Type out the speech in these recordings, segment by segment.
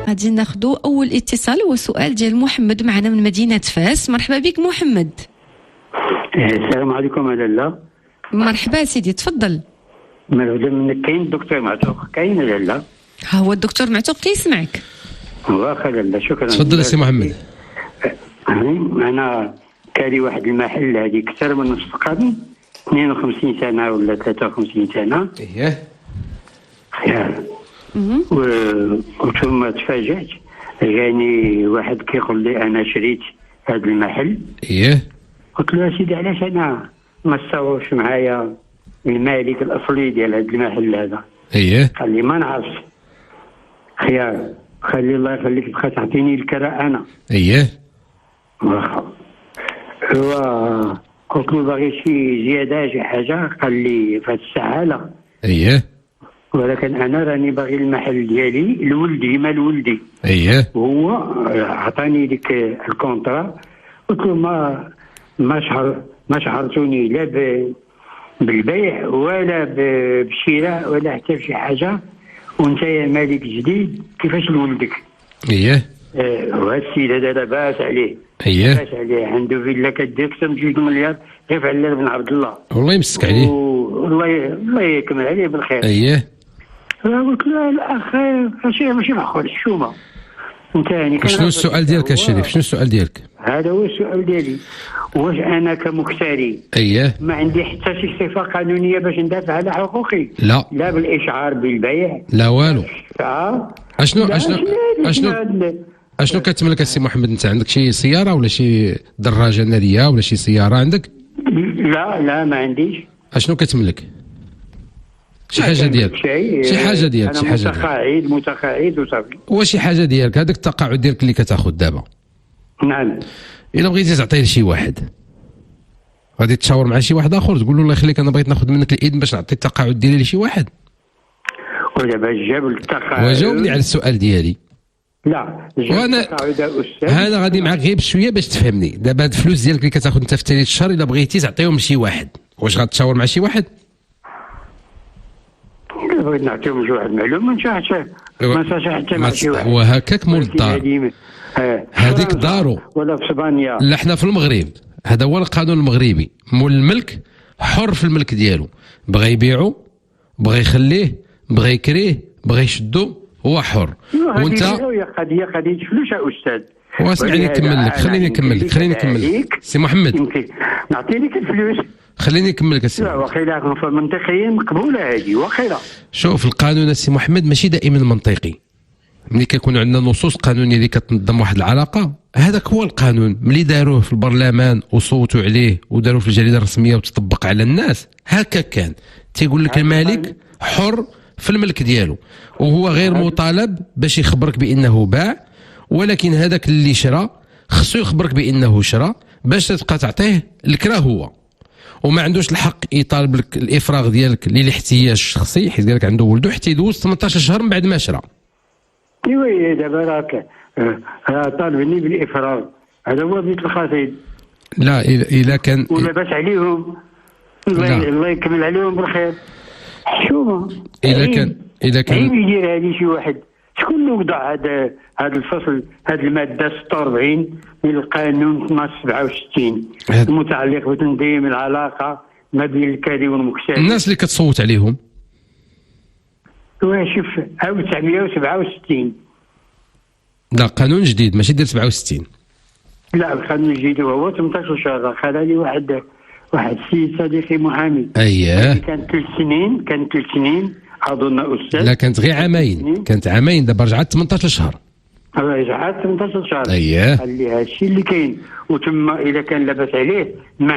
غادي ناخذوا اول اتصال، هو سؤال ديال محمد معنا من مدينه فاس. مرحبا بك محمد. السلام عليكم لاله. مرحبا سيدي تفضل. مرحبا منك. كاين الدكتور معتوق كاين لاله؟ ها هو الدكتور معتوق كيسمعك. واخا لاله شكرا. تفضل سي محمد. انا كاري واحد المحل هذه اكثر من نصف قرن، 52 سنه ولا 53 سنه. اييه. وثم تفاجأت، جاني واحد كيقول لي انا شريت هذا المحل. اييه. قلت له سيدي علاش انا ما تصورش معايا المالك الاصلي ديال هذا المحل هذا؟ اييه. قال لي ما نعرفش. خيار، خلي الله يخليك تبقى تعطيني الكراء انا. اييه. واخا. قلت له باغي شي زياده شي حاجه؟ قال لي في هذه الساعه لا. اييه. ولكن انا راني باغي المحل ديالي لولدي ما لولدي. اييه. وهو عطاني ديك الكونترا. قلت له ما شهرتوني لا بالبيع ولا بالشراء ولا حتى بشي حاجه، وانت يا مالك جديد كيفاش لولدك؟ اييه. وهذا السيد هذا لاباس عليه. اييه. لاباس عليه، عنده فيلا كدير اكثر من 2 مليار غير في علال بن عبد الله. والله يمسك عليه. الله يكمل عليه بالخير. اييه. قلت له الاخ ماشي معقول الشومه. انت يعني شنو السؤال ديالك الشريف؟ شنو السؤال ديالك؟ هذا هو السؤال ديالي. واش انا كمكتري اييه ما عندي حتى شي صفه قانونيه باش ندافع على حقوقي؟ لا بالاشعار بالبيع لا والو. اشنو كتملك السي محمد؟ انت عندك شي سياره ولا شي دراجه ناريه ولا شي سياره عندك؟ لا ما عنديش. اشنو كتملك؟ شي حاجه ديالك. شي حاجه ديالك. شي حاجه متقاعد وصافي. وشي حاجه ديالك هذاك التقاعد ديالك اللي كتاخذ دابا. نعم. الا بغيتي تعطيه لشي واحد غادي تشاور مع شي واحد اخر تقول له الله يخليك انا بغيت ناخذ منك الاذن باش نعطي التقاعد ديالي لشي واحد. ودابا جاب التقاعد. وجاوبني على السؤال ديالي. لا وانا هذا غادي معاك غير بشويه باش تفهمني. دابا هاد الفلوس ديالك اللي كتاخذ انت في ثالث الشهر الا بغيتي تعطيهم لشي واحد، واش غتشاور مع شي واحد؟ الا بغيت نعطيهم لشي واحد معلوم ما نشاحش حتى مع شي واحد. وهكاك مول الدار هذيك دارو ولا في اسبانيا. لا حنا في المغرب هذا هو القانون المغربي. مول الملك حر في الملك ديالو، بغى يبيعو بغى يخليه بغى يكريه بغى يشدو هو حر. وانت قضيه فلوس يا استاذ. واسمعني نكمل لك. خليني نكمل لك سي محمد. نعطي لك الفلوس. خليني نكمل لك السي. لا واخيلا منطقيا مقبوله هذه واخيلا. شوف القانون السي محمد ماشي دائما منطقي. ملي كيكون عندنا نصوص قانونيه اللي كتنظم واحد العلاقه هذاك هو القانون. ملي داروه في البرلمان وصوتوا عليه وداروه في الجريده الرسميه وتطبق على الناس هكا كان تيقول لك المالك حر في الملك ديالو وهو غير مطالب باش يخبرك بانه باع، ولكن هذاك اللي شرى خصو يخبرك بانه شرى باش تبقى تعطيه الكرا هو، وما عندوش الحق يطالب لك الافراغ ديالك للاحتياج الشخصي حيت قالك عنده ولده حتى يدوز 18 شهر من بعد ما شرى. ايوا دابا راك طالبني بالافراغ، هذا هو بيت الخطيب. لا الا كان ولاباس عليهم الله يكمل عليهم بالخير. حشومه. اذا كان عيب يدير هذه شي واحد. شكون اللي وضع هذا الفصل هذه الماده 46 من القانون 1267 المتعلق بتنظيم العلاقه ما بين الكاري والمكتسب؟ الناس اللي كتصوت عليهم شوف 1967. لا قانون جديد ماشي ديال 67. لا القانون الجديد هو 18 شهر. خلى لي واحد السيد صديقي محامي. اييه. كان 3 سنين اظن استاذ. لا كانت غير عامين. كانت عامين دابا رجعت 18 شهر. رجعت 18 شهر. اييه. قال لي هادشي اللي كاين. وتم اذا كان لاباس عليه ما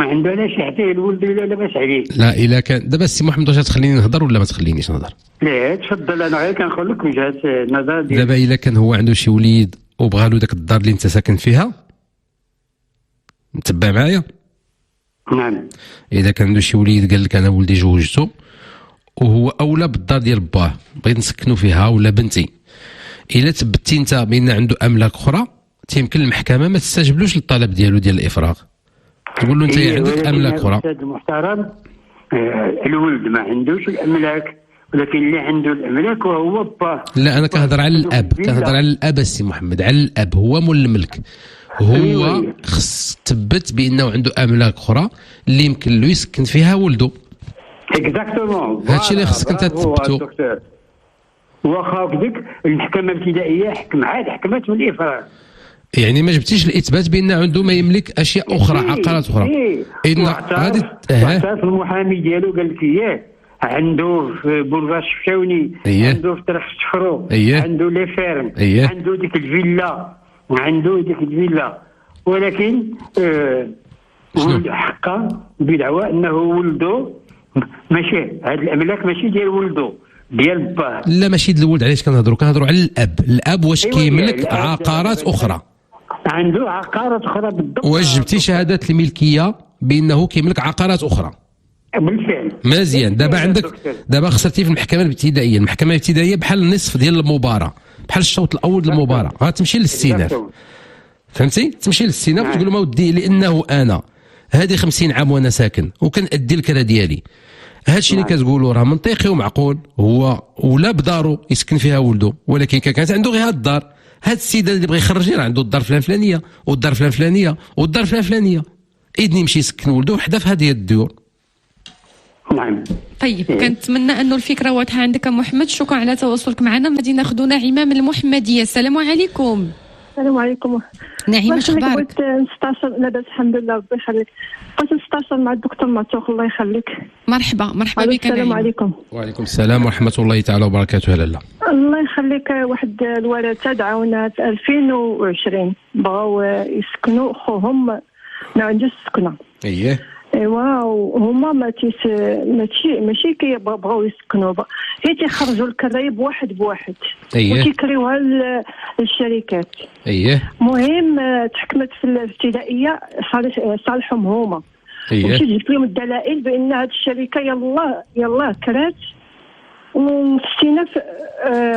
عنده علاش يعطيه الولد الا لاباس عليه. لا الا كان دابا السي محمد واش تخليني نهضر ولا ما تخلينيش نهضر؟ لا تفضل انا غير كنقول لك وجهه النظر ديالي. دابا الا كان هو عنده شي وليد وبغى له داك الدار اللي انت ساكن فيها متبع معايا؟ نعم. اذا كان عنده شي وليد قال لك انا ولدي زوجته وهو اولى بالدار ديال باه بغيت نسكنوا فيها ولا بنتي، الا تبتي انت بان عنده املاك اخرى تيمكن المحكمه ما تستجبلوش للطلب ديالو ديال الافراغ، تقول له انت عندك املاك اخرى. الاستاذ المحترم الولد ما عندوش الاملاك ولكن اللي عنده الاملاك وهو باه. لا انا كنهضر على الاب، كنهضر على الاب السي محمد، على الاب هو مول الملك، هو خص تثبت بانه عنده املاك اخرى اللي يمكن له يسكن فيها ولده. اكزاكتومون هادشي اللي خصك انت تثبتو. واخا ديك المحكمه الابتدائيه حكمت بالافراج، يعني ما جبتيش الاثبات بان عنده ما يملك اشياء اخرى، عقارات اخرى. ان غادي في المحامي ديالو قال لك اياه عنده في بولفار الشفشاوني، عنده في طريق الشفرو، عنده لي فيرم، عنده ديك الفيلا، ولكن حقا بدعوى انه ولده ماشي هاد الاملاك ماشي ديال ولده، ديال باه. لا ماشي ديال الولد، علاش كنهضروا على الاب. الاب واش كيملك عقارات اخرى؟ عنده عقارات اخرى بالضبط. واش جبتي شهادات الملكيه بانه كيملك عقارات اخرى؟ بالفعل. مزيان. دابا عندك، دابا خسرتي في المحكمه الابتدائيه. المحكمه الابتدائيه بحال النصف ديال المباراه، بحال الشوط الاول ديال المباراه، غتمشي للاستئناف. فهمتي؟ تمشي للاستئناف وتقول ما ودي لانه انا هذه 50 عام وانا ساكن وكنأدي الكرا ديالي. هادشي اللي كتقولوا راه منطقي ومعقول، هو ولا بدارو يسكن فيها ولده، ولكن كانت عنده غير هاد الدار. هاد السيد اللي بغى يخرجني راه عنده الدار فلانيه والدار فلانيه والدار فلانيه، اذن يمشي يسكن ولده حدا في هذه الديور. نعم. طيب كنتمنى انه الفكره واضحه عندك محمد. شكرا على تواصلك معنا. غادي ناخذ نعيمه من المحمديه. السلام عليكم. السلام عليكم. نعيمه اش اخبارك؟ بغيت نستعصر. لاباس الحمد لله ربي يخليك. بغيت نستعصر مع الدكتور معتوق الله يخليك. مرحبا بك. السلام عليكم. وعليكم السلام ورحمه الله تعالى وبركاته. لاله الله يخليك. واحد الورثه دعاونا في 2020 بغاو يسكنوا خوهم ما عندوش السكنه. ايوا وهما ماشي كيبغاو يسكنوا، هي تيخرجوا الكرايه بواحد وتيكريوها للشركات. المهم تحكمت في الابتدائيه صالحهم هما. مشيت جبت لهم الدلائل بان هذه الشركه يلا كرات، وفي الاستئناف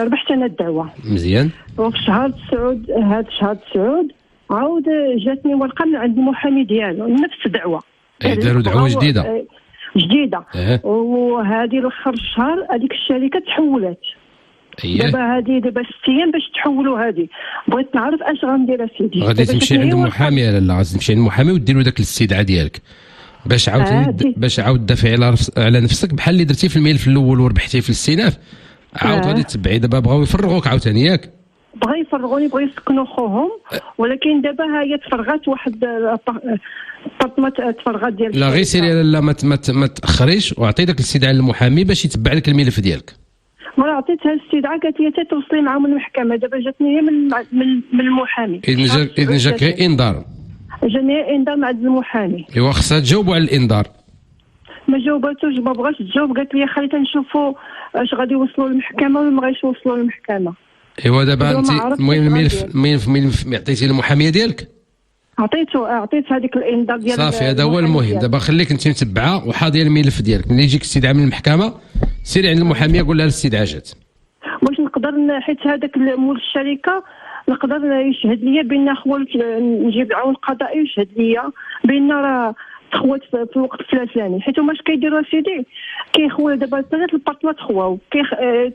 ربحت انا الدعوه. مزيان. وفي شهر 9 عاود جاتني ورقه من عند المحامي ديالو نفس الدعوه. داروا دعوه جديده. وهذه الاخر الشهر هذيك الشركه تحولت. دابا 6 ايام باش تحولوا. هذه بغيت نعرف اش غندير اسيدي. غادي تمشي عند المحامي. لا غادي تمشي عند المحامي وديروا داك الاستدعاء ديالك باش عاوتاني باش عاود تدافعي على نفسك بحال اللي درتي في الملف الاول وربحتي في الاستئناف. عاود غادي تتبعي. دابا بغاو يفرغوك عاوتاني ياك؟ بغا يفرغوني، بغا يسكنوا خوهم، ولكن دابا هي تفرغات واحد الطرطمه تفرغات ديال. لا غير سيري لا ما تاخريش، واعطي داك الاستدعاء للمحامي باش يتبع لك الملف ديالك. وانا عطيتها الاستدعاء قالت لي توصلي معاهم المحكمه. دابا جاتني هي من المحامي. اذا جاك غير انذار. جاني انذار مع المحامي. ايوا خصها تجاوبوا على الانذار. ما جاوباتوش، ما بغاش تجاوب. قالت لي خلينا نشوفوا اش غادي يوصلوا للمحكمه ولا ما غاديش يوصلوا للمحكمه. ايوا دابا انت المهم الملف عطيتي للمحاميه ديالك؟ عطيت هذيك الانذار ديال صافي. هذا هو المهم. دابا خليك انت متبعه وحاضيه الملف ديالك. ملي يجيك استدعاء من المحكمه سيري عند المحاميه قول لها الاستدعاء جات. واش نقدر حيت هذاك مول الشركه نقدر يشهد لي بان خوات نجيب عون قضائي يشهد لي بان راه تخوات في الوقت الفلاني، حيت هما اش كيديروا سيدي كيخويو. دابا ثلاث الباطله تخواو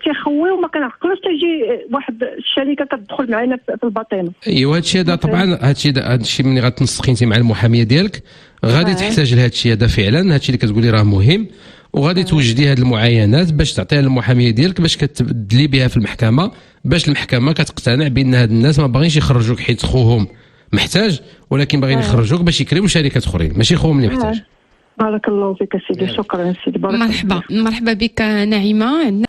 تيخويو وما كنعقلوش تجي واحد الشركه كتدخل معنا في الباطنه. ايوا هادشي هذا طبعا هادشي ملي غتنسقي انت مع المحاميه ديالك غادي تحتاج لهادشي هذا فعلا. هادشي اللي كتقولي راه مهم، وغادي توجدي هاد المعاينات باش تعطيها للمحاميه ديالك باش كتدلي بها في المحكمه، باش المحكمه كتقتنع بان هاد الناس ما باغينش يخرجوك حيت خوهم محتاج، ولكن باغيين يخرجوك باش يكريو شركات اخرين ماشي خوهم اللي محتاج. بارك الله فيك سيدي. شكرا سيدي. مرحبا بك نعيمه.